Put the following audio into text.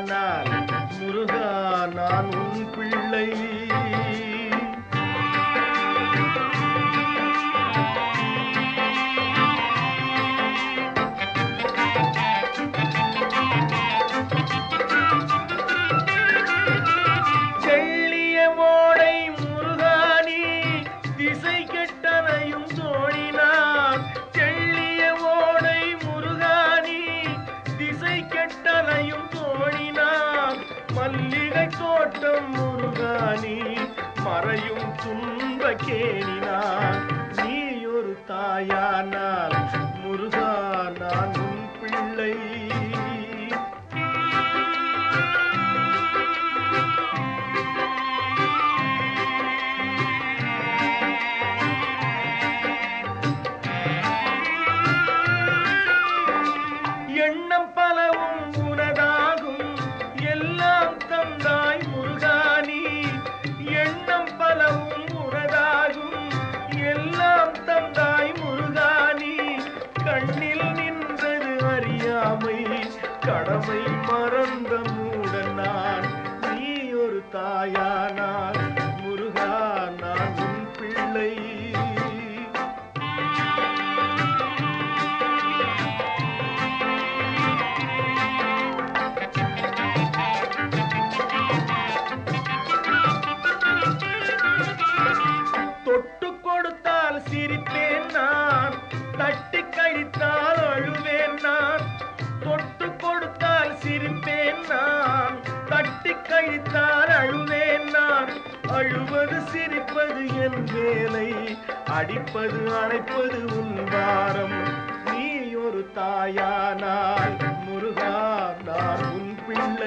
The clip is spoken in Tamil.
தாயானால் முருகா நான் உன் பிள்ளை. செள்ளிய ஓடை முருகானி திசை கெட்டனையும் தோழினான். செள்ளிய ஓடை முருகானி திசை கெட்டனையும் தோழினான். மல்லிகை தோட்டம் முருகானி மறையும் துன்ப கேணினான். நீ ஒரு தாயானால் முருகா நான் உன் பிள்ளை. எண்ணம் பலவும் உனதாகும் எல்லாம் தந்தாய் முருகானி. எண்ணம் பலவும் உனதாகும் எல்லாம் தந்தாய் முருகானி. கண்ணில் நின்றது அறியாமை கடமை மறந்த மூடன் நான். நீ ஒரு தாயானால் முருகா நான் உன் பிள்ளை. தொட்டு கொடுத்தால் சிரிப்பேன் நான், தட்டி கழித்தால் அழுவேன் நான். தொட்டு கொடுத்தால் சிரிப்பேன் நான், தட்டி கழித்தால் அழுவேன் நான். அழுவது சிரிப்பது என் வேலை, அடிப்பது அணைப்பது உன் வாரம். நீ ஒரு தாயானால் முருகா நான் உன் பிள்ளை.